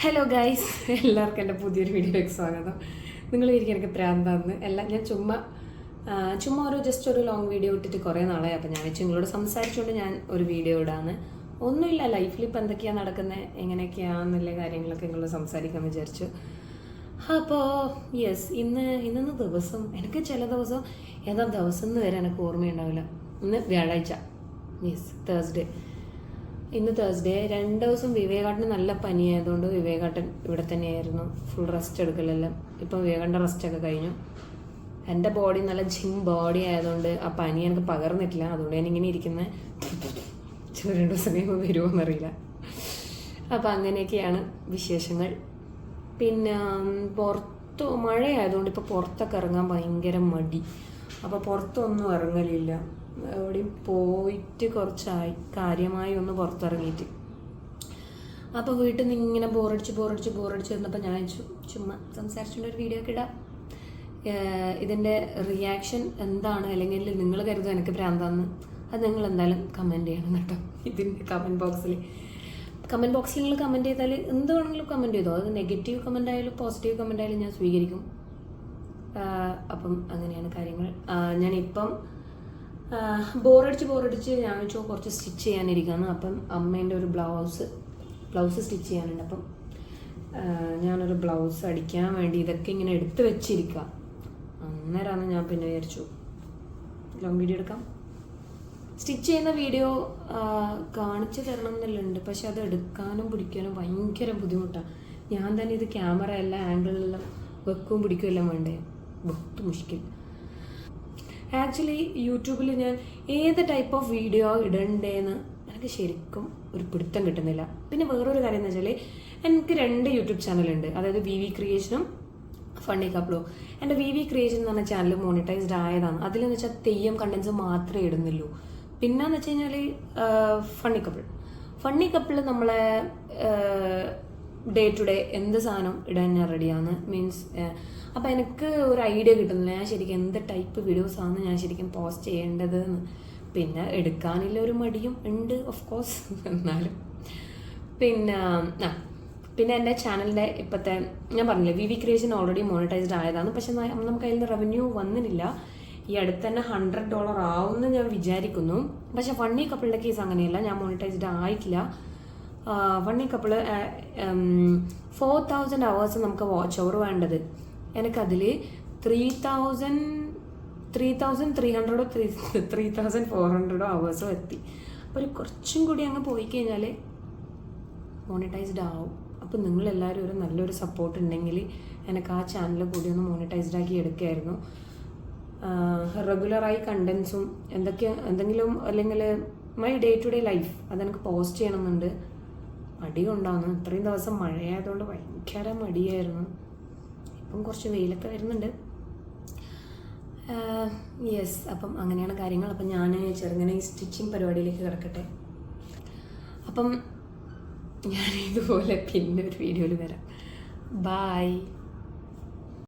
Hello guys, എല്ലാവർക്കും എൻ്റെ പുതിയൊരു വീഡിയോയിലേക്ക് സ്വാഗതം. നിങ്ങൾ വിചാരിക്കും എനിക്ക് പ്രാന്താന്ന്. എല്ലാം ഞാൻ ചുമ്മാ ജസ്റ്റ് ഒരു ലോങ് വീഡിയോ ഇട്ടിട്ട് കുറേ നാളായി. അപ്പോൾ ഞാൻ വെച്ച് നിങ്ങളോട് സംസാരിച്ചുകൊണ്ട് ഞാൻ ഒരു വീഡിയോ ഇടാന്ന്. ഒന്നുമില്ല, ലൈഫിൽ ഇപ്പോൾ എന്തൊക്കെയാണ് നടക്കുന്നത്, എങ്ങനെയൊക്കെയാണെന്നുള്ള കാര്യങ്ങളൊക്കെ നിങ്ങളോട് സംസാരിക്കാമെന്ന് വിചാരിച്ചു. അപ്പോൾ ഇന്നത്തെ ദിവസം എനിക്ക് ചില ദിവസം ഏതാ ദിവസം എന്ന് വരെ എനിക്ക് ഓർമ്മയുണ്ടാവില്ല. ഇന്ന് വ്യാഴാഴ്ച, തേഴ്സ്ഡേ. ഇന്ന് തേഴ്സ്ഡേ. 2 ദിവസം വിവേകാട്ടന് നല്ല പനിയായതുകൊണ്ട് വിവേകാട്ടൻ ഇവിടെ തന്നെയായിരുന്നു, ഫുൾ റെസ്റ്റ് എടുക്കലെല്ലാം. ഇപ്പം വിവേകാട്ടൻ്റെ റെസ്റ്റൊക്കെ കഴിഞ്ഞു. എൻ്റെ ബോഡി നല്ല ജിം ബോഡി ആയതുകൊണ്ട് ആ പനി എനിക്ക് പകർന്നിട്ടില്ല. അതുകൊണ്ട് ഞാനിങ്ങനെ ഇരിക്കുന്നത്. 2 ദിവസം കഴിയുമ്പോൾ വരുമോയെന്നറിയില്ല. അപ്പം അങ്ങനെയൊക്കെയാണ് വിശേഷങ്ങൾ. പിന്നെ മഴയായതുകൊണ്ട് ഇപ്പോൾ പുറത്തൊക്കെ ഇറങ്ങാൻ ഭയങ്കര മടി. അപ്പോൾ പുറത്തൊന്നും ഇറങ്ങലില്ല. എവിടെയും പോയിട്ട് കുറച്ചായി, കാര്യമായി ഒന്ന് പുറത്തിറങ്ങിയിട്ട്. അപ്പോൾ വീട്ടിൽ നിന്ന് ഇങ്ങനെ ബോറടിച്ച് വന്നപ്പോൾ ഞാൻ ചുമ്മാ സംസാരിച്ചുകൊണ്ട് ഒരു വീഡിയോ ഒക്കെ ഇടാം. ഇതിൻ്റെ റിയാക്ഷൻ എന്താണ്, അല്ലെങ്കിൽ നിങ്ങൾ കരുതുക എനിക്ക് ഭ്രാന്താന്ന്, അത് നിങ്ങൾ എന്തായാലും കമൻറ്റ് ചെയ്യണം കേട്ടോ. ഇതിൻ്റെ കമൻറ്റ് ബോക്സിൽ നിങ്ങൾ കമൻറ്റ് ചെയ്താൽ എന്ത് വേണമെങ്കിലും കമൻറ്റ് ചെയ്തോ. അത് നെഗറ്റീവ് കമൻ്റ് ആയാലും പോസിറ്റീവ് കമൻ്റ് ആയാലും ഞാൻ സ്വീകരിക്കും. അപ്പം അങ്ങനെയാണ് കാര്യങ്ങൾ. ഞാനിപ്പം ബോറടിച്ച് ഞാൻ വെച്ചോ കുറച്ച് സ്റ്റിച്ച് ചെയ്യാനിരിക്കുകയാണ്. അപ്പം അമ്മേൻ്റെ ഒരു ബ്ലൗസ് സ്റ്റിച്ച് ചെയ്യാനുണ്ട്. അപ്പം ഞാനൊരു ബ്ലൗസ് അടിക്കാൻ വേണ്ടി ഇതൊക്കെ ഇങ്ങനെ എടുത്ത് വെച്ചിരിക്കുക. അന്നേരമാണ് ഞാൻ പിന്നെ വിചാരിച്ചു ലോങ് വീഡിയോ എടുക്കാം. സ്റ്റിച്ച് ചെയ്യുന്ന വീഡിയോ കാണിച്ചു തരണം എന്നുള്ളുണ്ട്, പക്ഷെ അത് എടുക്കാനും പിടിക്കാനും ഭയങ്കര ബുദ്ധിമുട്ടാണ്. ഞാൻ തന്നെ ഇത് ക്യാമറ എല്ലാ ആംഗിളിലെല്ലാം വെക്കും പിടിക്കും എല്ലാം വേണ്ടേ, ബഹുത്ത് മുഷ്കിൽ. ആക്ച്വലി യൂട്യൂബിൽ ഞാൻ ഏത് ടൈപ്പ് ഓഫ് വീഡിയോ ഇടണ്ടേന്ന് എനിക്ക് ശരിക്കും ഒരു പിടുത്തം കിട്ടുന്നില്ല. പിന്നെ വേറൊരു കാര്യം എന്ന് വെച്ചാൽ എനിക്ക് 2 യൂട്യൂബ് ചാനലുണ്ട്, അതായത് വി ക്രിയേഷനും ഫണ്ണി കപ്പിളും. എൻ്റെ വി ക്രിയേഷൻ എന്ന് പറഞ്ഞ ചാനൽ മോണിറ്റൈസ്ഡ് ആയതാണ്. അതിലെന്ന് വെച്ചാൽ തെയ്യം കണ്ടൻസ് മാത്രമേ ഇടുന്നുള്ളൂ. പിന്നെന്ന് വെച്ച് കഴിഞ്ഞാൽ ഫണ്ണി കപ്പിൾ നമ്മളെ ഡേ ടു ഡേ എന്ത് സാധനം ഇടാൻ ഞാൻ റെഡിയാണ്. മീൻസ് അപ്പം എനിക്ക് ഒരു ഐഡിയ കിട്ടുന്നില്ല ഞാൻ ശരിക്കും എന്ത് ടൈപ്പ് വീഡിയോസാണ് ഞാൻ ശരിക്കും പോസ്റ്റ് ചെയ്യേണ്ടത് എന്ന്. പിന്നെ എടുക്കാനുള്ള ഒരു മടിയും ഉണ്ട് ഓഫ് കോഴ്സ്. എന്നാലും പിന്നെ എൻ്റെ ചാനലിൻ്റെ ഇപ്പോഴത്തെ ഞാൻ പറഞ്ഞില്ലേ വി ക്രിയേഷൻ ഓൾറെഡി മോണിറ്റൈസ്ഡ് ആയതാണ്. പക്ഷെ നമുക്ക് അതിൽ നിന്ന് റവന്യൂ വന്നിട്ടില്ല. ഈ അടുത്ത് തന്നെ $100 ആവുമെന്ന് ഞാൻ വിചാരിക്കുന്നു. പക്ഷെ ഫണ്ണി കപ്പിളിൻ്റെ കേസ് അങ്ങനെയല്ല, ഞാൻ മോണിറ്റൈസ്ഡ് ആയിട്ടില്ല. ഫണ്ണി കപ്പിള് 4000 hours നമുക്ക് വാച്ച് ഓവർ വേണ്ടത്. എനിക്കതിൽ 3,300 3,400 hours എത്തി. അപ്പോൾ ഒരു കുറച്ചും കൂടി അങ്ങ് പോയി കഴിഞ്ഞാൽ മോണിറ്റൈസ്ഡ് ആവും. അപ്പോൾ നിങ്ങളെല്ലാവരും ഒരു നല്ലൊരു സപ്പോർട്ട് ഉണ്ടെങ്കിൽ എനിക്ക് ആ ചാനൽ കൂടി ഒന്ന് മോണിറ്റൈസ്ഡ് ആക്കി എടുക്കുമായിരുന്നു. റെഗുലറായി കണ്ടൻസും എന്തെങ്കിലും അല്ലെങ്കിൽ my day to day life അതെനിക്ക് പോസ്റ്റ് ചെയ്യണമെന്നുണ്ട്. മടി കൊണ്ടാണ്. ഇത്രയും ദിവസം മഴയായതുകൊണ്ട് ഭയങ്കര മടിയായിരുന്നു. ഇപ്പം കുറച്ച് വെയിലൊക്കെ വരുന്നുണ്ട്. അപ്പം അങ്ങനെയാണ് കാര്യങ്ങൾ. അപ്പം ഞാൻ ചെറുങ്ങനെ ഈ സ്റ്റിച്ചിങ് പരിപാടിയിലേക്ക് കിടക്കട്ടെ. അപ്പം ഞാൻ ഇതുപോലെ പിന്നെ ഒരു വീഡിയോയിൽ വരാം. ബായ്.